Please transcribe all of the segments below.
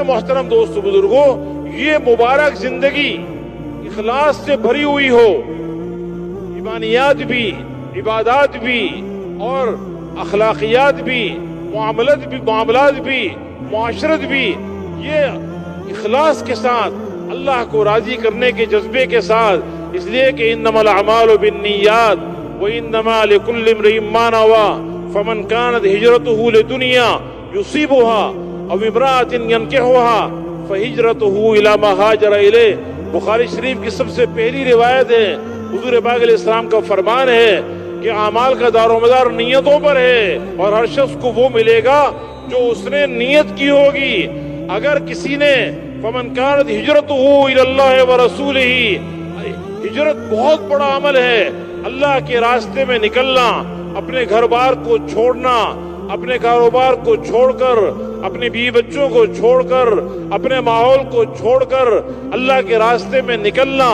محترم دوستو بزرگوں، یہ مبارک زندگی اخلاص سے بھری ہوئی ہو، ایمانیات بھی، عبادات بھی، اور اخلاقیات بھی، معاملات بھی، معاشرت بھی، یہ اخلاص کے ساتھ اللہ کو راضی کرنے کے جذبے کے ساتھ، اس لیے کہ انما الاعمال بالنیات وانما لکل امرئ ما نوى فمن كانت ہجرته لدنیا یصیبها او امرأة ينكحها فہجرته الى ما هاجر الیہ۔ بخاری شریف کی سب سے پہلی روایت ہے، حضور پاک علیہ السلام کا فرمان ہے کہ اعمال کا دار و مدار نیتوں پر ہے، اور ہر شخص کو وہ ملے گا جو اس نے نیت کی ہوگی۔ اگر کسی نے فمن كانت ہجرته الى اللہ ورسولہ، ہجرت بہت بڑا عمل ہے، اللہ کے راستے میں نکلنا، اپنے گھر بار کو چھوڑنا، اپنے کاروبار کو چھوڑ کر، اپنے بیوی بچوں کو چھوڑ کر، اپنے ماحول کو چھوڑ کر اللہ کے راستے میں نکلنا،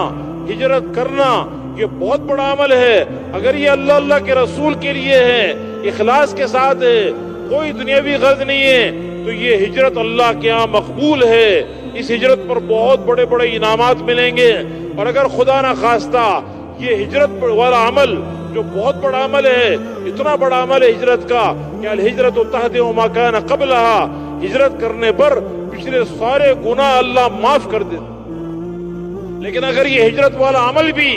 ہجرت کرنا، یہ بہت بڑا عمل ہے۔ اگر یہ اللہ کے رسول کے لیے ہے، اخلاص کے ساتھ ہے، کوئی دنیاوی غرض نہیں ہے، تو یہ ہجرت اللہ کے ہاں مقبول ہے۔ اس ہجرت پر بہت بڑے بڑے انعامات ملیں گے۔ اور اگر خدا نہ خواستہ یہ ہجرت والا عمل جو بہت بڑا عمل ہے، اتنا بڑا عمل ہے ہجرت کا کہ الہجرت تہدم ما کان قبلها، ہجرت کرنے پر پچھلے سارے گناہ اللہ معاف کر دے۔ لیکن اگر یہ ہجرت والا عمل بھی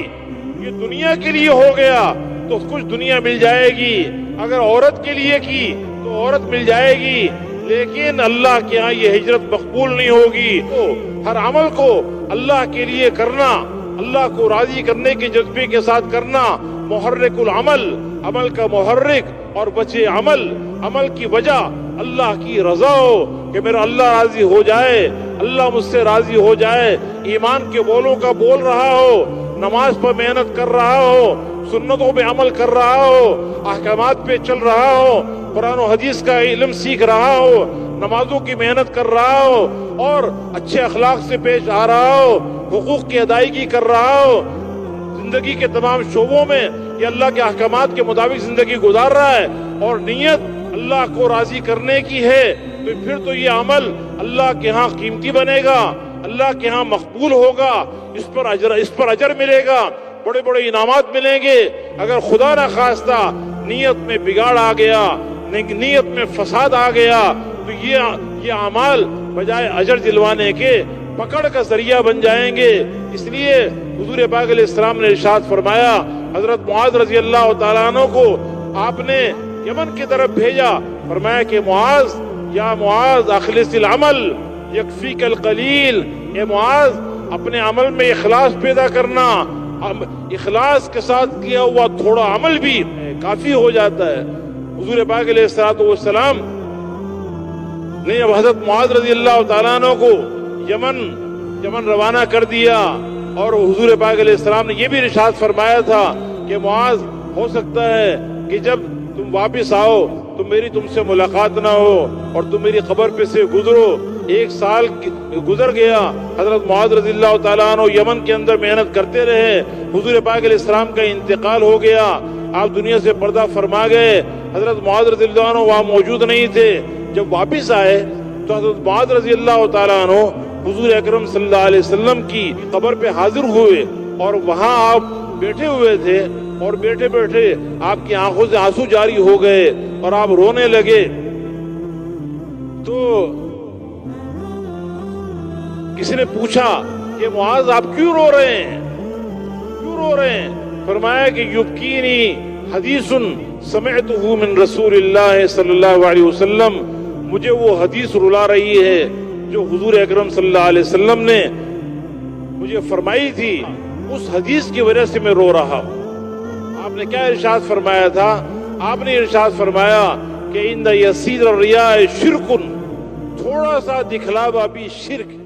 یہ دنیا کے لیے ہو گیا تو کچھ دنیا مل جائے گی، اگر عورت کے لیے کی تو عورت مل جائے گی، لیکن اللہ کے ہاں یہ ہجرت مقبول نہیں ہوگی۔ تو ہر عمل کو اللہ کے لیے کرنا، اللہ کو راضی کرنے کے جذبے کے ساتھ کرنا، محرک العمل، عمل کا محرک، اور بچے عمل کی وجہ اللہ کی رضا ہو، کہ میرا اللہ راضی ہو جائے، اللہ مجھ سے راضی ہو جائے، ایمان کے بولوں کا بول رہا ہو، نماز پر محنت کر رہا ہو، سنتوں پہ عمل کر رہا ہو، احکامات پہ چل رہا ہو، قرآن و حدیث کا علم سیکھ رہا ہو، نمازوں کی محنت کر رہا ہو، اور اچھے اخلاق سے پیش آ رہا ہو، حقوق کی ادائیگی کر رہا ہو، زندگی کے تمام شعبوں میں یہ اللہ کے احکامات کے مطابق زندگی گزار رہا ہے، اور نیت اللہ کو راضی کرنے کی ہے، تو پھر تو یہ عمل اللہ کے ہاں قیمتی بنے گا، اللہ کے ہاں مقبول ہوگا، اس پر اجر ملے گا، بڑے بڑے انعامات ملیں گے۔ اگر خدا نہ خواستہ نیت میں بگاڑ آ گیا، نیت میں فساد آ گیا، تو یہ اعمال بجائے اجر دلوانے کے پکڑ کا ذریعہ بن جائیں گے۔ اس لیے حضور پاک علیہ السلام نے ارشاد فرمایا، حضرت معاذ رضی اللہ تعالیٰ عنہ کو آپ نے یمن کی طرف بھیجا، فرمایا کہ معاذ، یا معاذ اخلص العمل یکفیک القلیل، اے معاذ اپنے عمل میں اخلاص پیدا کرنا، اخلاص کے ساتھ کیا ہوا تھوڑا عمل بھی کافی ہو جاتا ہے۔ حضور پاک علیہ السلام نے اب حضرت معاذ رضی اللہ تعالیٰ عنہ کو یمن روانہ کر دیا، اور حضور پاک علیہ السلام نے یہ بھی ارشاد فرمایا تھا کہ معاذ، ہو سکتا ہے کہ جب تم واپس آؤ تو میری تم سے ملاقات نہ ہو اور تم میری قبر پہ سے گزرو۔ 1 سال گزر گیا، حضرت معاذ رضی اللہ تعالیٰ عنہ یمن کے اندر محنت کرتے رہے، حضور پاک علیہ السلام کا انتقال ہو گیا، آپ دنیا سے پردہ فرما گئے، حضرت معاذ رضی اللہ عنہ وہاں موجود نہیں تھے۔ جب واپس آئے تو حضرت معاذ رضی اللہ تعالیٰ عنہ حضور اکرم صلی اللہ علیہ وسلم کی قبر پہ حاضر ہوئے، اور وہاں آپ بیٹھے ہوئے تھے، اور بیٹھے بیٹھے آپ کی آنکھوں سے آنسو جاری ہو گئے اور آپ رونے لگے۔ تو کسی نے پوچھا کہ معاذ آپ کیوں رو رہے ہیں، کیوں رو رہے ہیں؟ فرمایا کہ یبکینی حدیث سمعتہ من رسول اللہ صلی اللہ علیہ وسلم، مجھے وہ حدیث رلا رہی ہے جو حضور اکرم صلی اللہ علیہ وسلم نے مجھے فرمائی تھی، اس حدیث کی وجہ سے میں رو رہا ہوں۔ آپ نے کیا ارشاد فرمایا تھا؟ آپ نے ارشاد فرمایا کہ ان یسیر الریاء شرک، تھوڑا سا دکھلاوا بھی شرک ہے۔